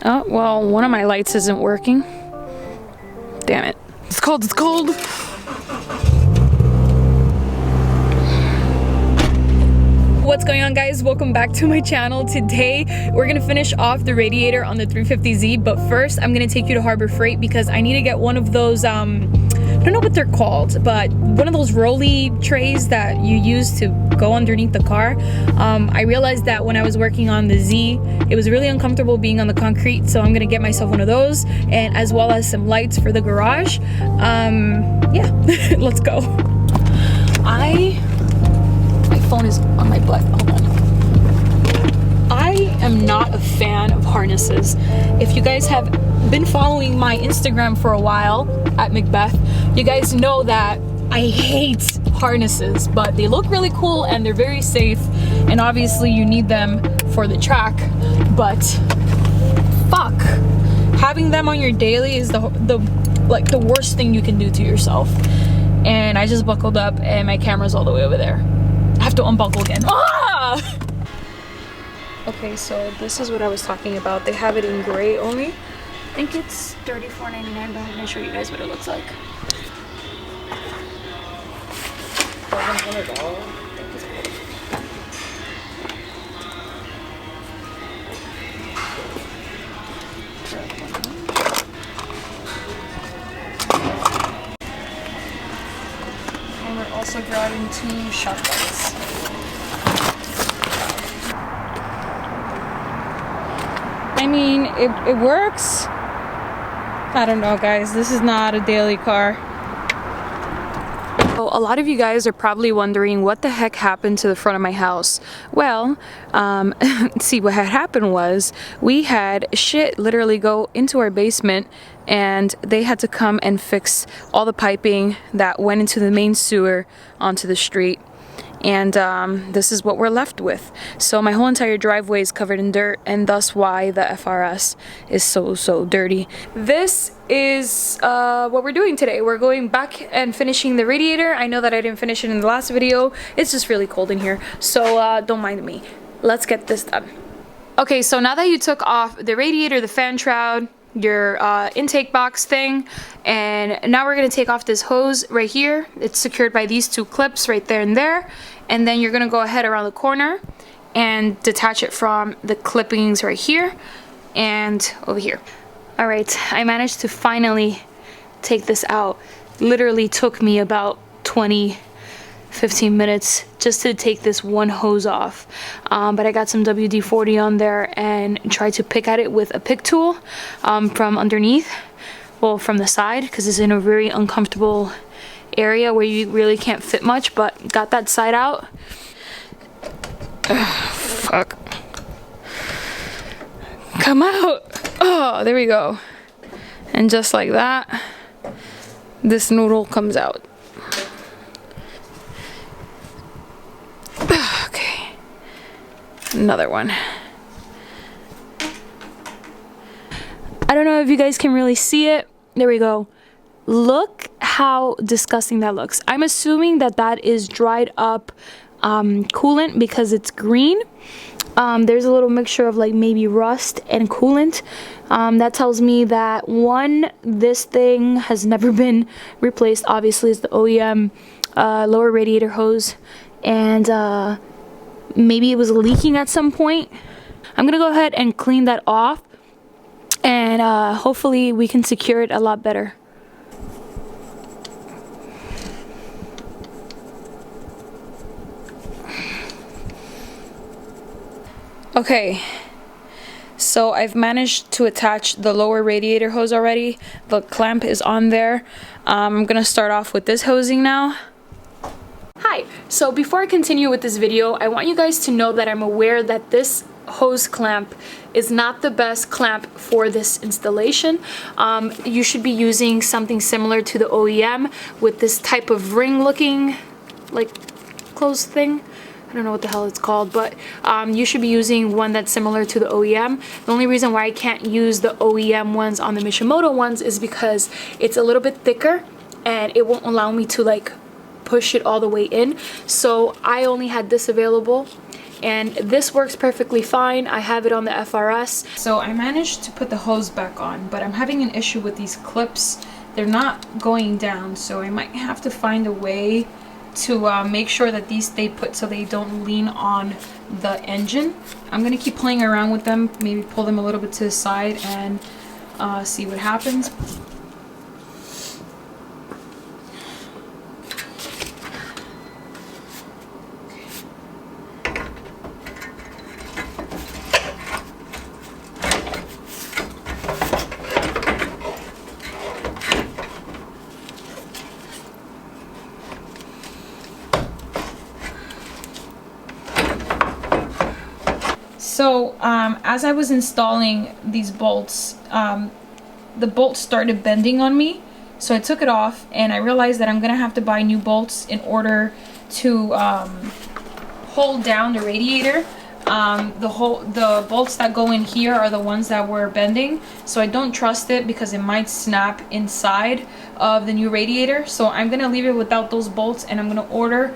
Oh, well, one of my lights isn't working. Damn it. It's cold, it's cold. What's going on, guys? Welcome back to my channel. Today we're gonna finish off the radiator on the 350Z, but first I'm gonna take you to Harbor Freight because I need to get one of those I don't know what they're called, but one of those rolly trays that you use to go underneath the car. I realized that when I was working on the Z, it was really uncomfortable being on the concrete, so I'm gonna get myself one of those, and as well as some lights for the garage. Yeah, let's go. My phone is on my butt. Hold on. I am not a fan of harnesses. If you guys have been following my Instagram for a while at Bookmickbeth, you guys know that I hate harnesses, but they look really cool and they're very safe, and obviously you need them for the track, but fuck, having them on your daily is the worst thing you can do to yourself. And I just buckled up and my camera's all the way over there. I have to unbuckle again. Ah! Okay, so this is what I was talking about. They have it in gray only. I think it's $34.99, but I'm gonna show you guys what it looks like. $1,100. And we're also grabbing 2 shot lights. I mean, it works. I don't know, guys. This is not a daily car. So a lot of you guys are probably wondering what the heck happened to the front of my house. Well, see, what had happened was we had shit literally go into our basement, and they had to come and fix all the piping that went into the main sewer onto the street. And this is what we're left with. So my whole entire driveway is covered in dirt, and thus why the FRS is so dirty. This is what we're doing today. We're going back and finishing the radiator. I know that I didn't finish it in the last video. It's just really cold in here, so don't mind me. Let's get this done. Okay, so now that you took off the radiator, the fan shroud, your intake box thing, and now we're gonna take off this hose right here. It's secured by these 2 clips right there and there, and then you're gonna go ahead around the corner and detach it from the clippings right here and over here. All right, I managed to finally take this out. Literally took me about 15 minutes just to take this one hose off, but I got some WD-40 on there and tried to pick at it with a pick tool from underneath, well, from the side, because it's in a very uncomfortable area where you really can't fit much, but got that side out. Ugh, fuck, come out. Oh, there we go. And just like that, this noodle comes out. Okay, another one. I don't know if you guys can really see it. There we go. Look how disgusting that looks. I'm assuming that that is dried up coolant because it's green. There's a little mixture of like maybe rust and coolant. That tells me that one, this thing has never been replaced. Obviously, it's the OEM lower radiator hose, and maybe it was leaking at some point. I'm gonna go ahead and clean that off, and hopefully we can secure it a lot better. Okay, so I've managed to attach the lower radiator hose already. The clamp is on there. I'm gonna start off with this hosing now. Hi, so before I continue with this video, I want you guys to know that I'm aware that this hose clamp is not the best clamp for this installation. You should be using something similar to the OEM with this type of ring looking like closed thing. I don't know what the hell it's called, but you should be using one that's similar to the OEM. The only reason why I can't use the OEM ones on the Mishimoto ones is because it's a little bit thicker and it won't allow me to like push it all the way in. So I only had this available, and this works perfectly fine. I have it on the FRS. So I managed to put the hose back on, but I'm having an issue with these clips. They're not going down, so I might have to find a way to make sure that these stay put so they don't lean on the engine. I'm gonna keep playing around with them, maybe pull them a little bit to the side and see what happens. So as I was installing these bolts, the bolts started bending on me, so I took it off and I realized that I'm gonna have to buy new bolts in order to hold down the radiator. The bolts that go in here are the ones that were bending, so I don't trust it because it might snap inside of the new radiator. So I'm gonna leave it without those bolts and I'm gonna order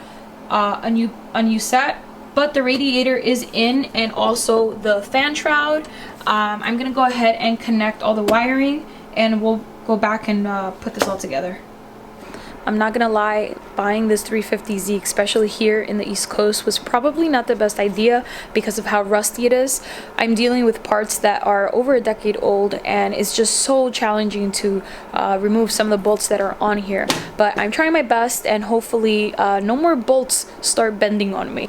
a new set. But the radiator is in, and also the fan shroud. I'm gonna go ahead and connect all the wiring and we'll go back and put this all together. I'm not gonna lie, buying this 350Z, especially here in the East Coast, was probably not the best idea because of how rusty it is. I'm dealing with parts that are over a decade old, and it's just so challenging to remove some of the bolts that are on here. But I'm trying my best, and hopefully no more bolts start bending on me.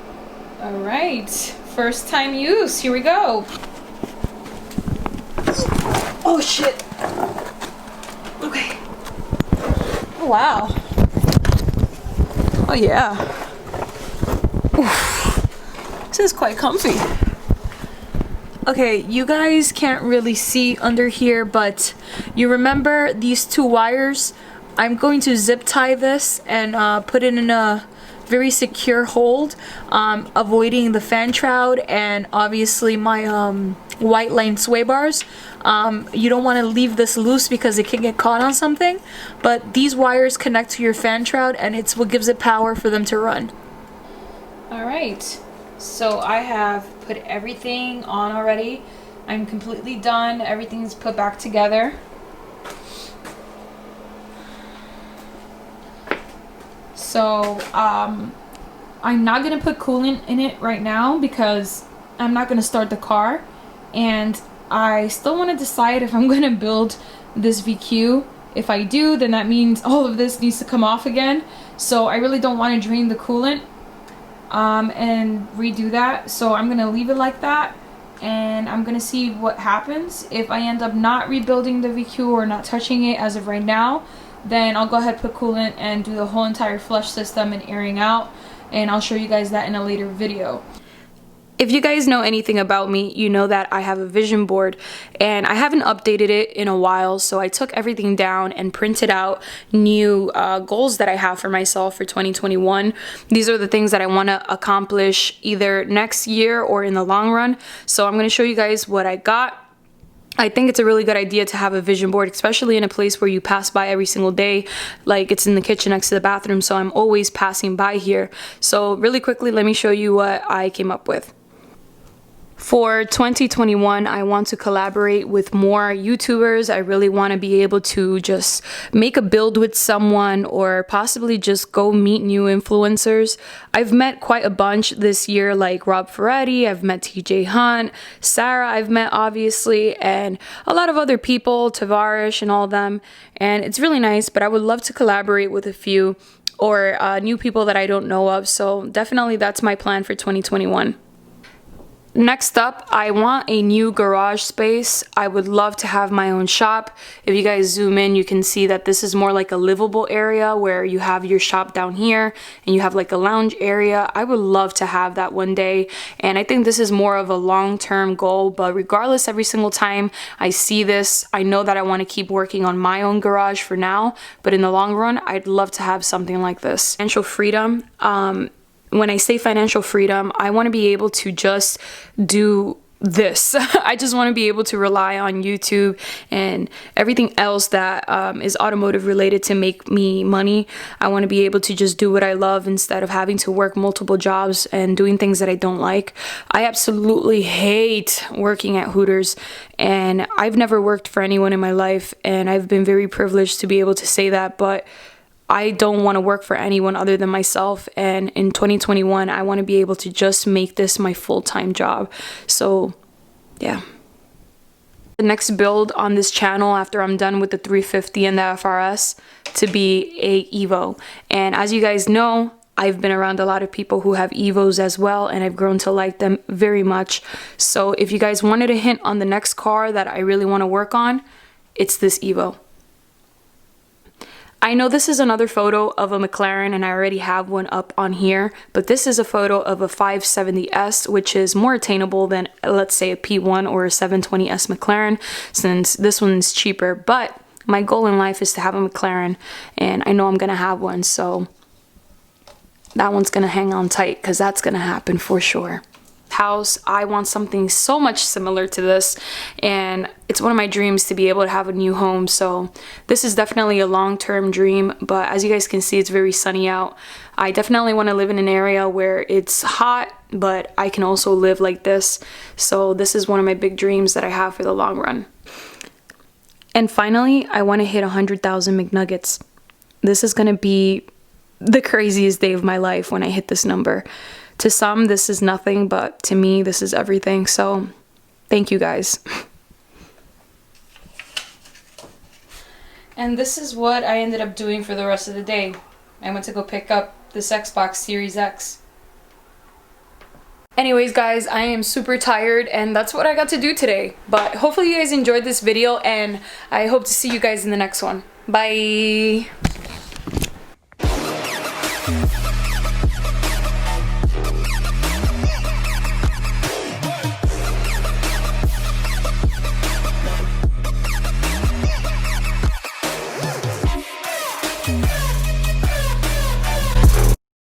All right, first time use, here we go. Oh shit. Okay. Oh, wow. Oh yeah. Oof. This is quite comfy. Okay, you guys can't really see under here, but you remember these two wires? I'm going to zip tie this and put it in a very secure hold, avoiding the fan shroud and obviously my white line sway bars. You don't want to leave this loose because it can get caught on something, but these wires connect to your fan shroud and it's what gives it power for them to run. Alright, so I have put everything on already. I'm completely done. Everything's put back together. So I'm not gonna put coolant in it right now because I'm not gonna start the car, and I still want to decide if I'm gonna build this VQ. If I do, then that means all of this needs to come off again, so I really don't want to drain the coolant and redo that. So I'm gonna leave it like that, and I'm gonna see what happens. If I end up not rebuilding the VQ or not touching it as of right now, then I'll go ahead, put coolant, and do the whole entire flush system and airing out, and I'll show you guys that in a later video. If you guys know anything about me, you know that I have a vision board and I haven't updated it in a while, so I took everything down and printed out new goals that I have for myself for 2021. These are the things that I want to accomplish either next year or in the long run. So I'm going to show you guys what I got. I think it's a really good idea to have a vision board, especially in a place where you pass by every single day. Like, it's in the kitchen next to the bathroom, so I'm always passing by here. So really quickly, let me show you what I came up with. For 2021, I want to collaborate with more YouTubers. I really want to be able to just make a build with someone or possibly just go meet new influencers. I've met quite a bunch this year, like Rob Ferretti, I've met TJ Hunt, Sarah I've met obviously, and a lot of other people, Tavarish and all of them. And it's really nice, but I would love to collaborate with a few or new people that I don't know of. So definitely that's my plan for 2021. Next up, I want a new garage space. I would love to have my own shop. If you guys zoom in, you can see that this is more like a livable area where you have your shop down here and you have like a lounge area. I would love to have that one day, and I think this is more of a long-term goal, but regardless, every single time I see this, I know that I want to keep working on my own garage for now, but in the long run, I'd love to have something like this. Financial freedom. When I say financial freedom, I want to be able to just do this. I just want to be able to rely on YouTube and everything else that is automotive related to make me money. I want to be able to just do what I love instead of having to work multiple jobs and doing things that I don't like. I absolutely hate working at Hooters, and I've never worked for anyone in my life, and I've been very privileged to be able to say that, but I don't want to work for anyone other than myself, and in 2021 I want to be able to just make this my full-time job. So yeah. The next build on this channel after I'm done with the 350 and the FRS to be a Evo. And as you guys know, I've been around a lot of people who have Evos as well, and I've grown to like them very much. So if you guys wanted a hint on the next car that I really want to work on, it's this Evo. I know this is another photo of a McLaren, and I already have one up on here, but this is a photo of a 570S, which is more attainable than, let's say, a P1 or a 720S McLaren, since this one's cheaper. But my goal in life is to have a McLaren, and I know I'm gonna have one, so that one's gonna hang on tight, because that's gonna happen for sure. House, I want something so much similar to this, and it's one of my dreams to be able to have a new home. So this is definitely a long-term dream, but as you guys can see, it's very sunny out. I definitely want to live in an area where it's hot, but I can also live like this. So this is one of my big dreams that I have for the long run. And finally, I want to hit 100,000 McNuggets. This is going to be the craziest day of my life when I hit this number. To some, this is nothing, but to me, this is everything. So, thank you guys. And this is what I ended up doing for the rest of the day. I went to go pick up this Xbox Series X. Anyways, guys, I am super tired, and that's what I got to do today. But hopefully you guys enjoyed this video, and I hope to see you guys in the next one. Bye!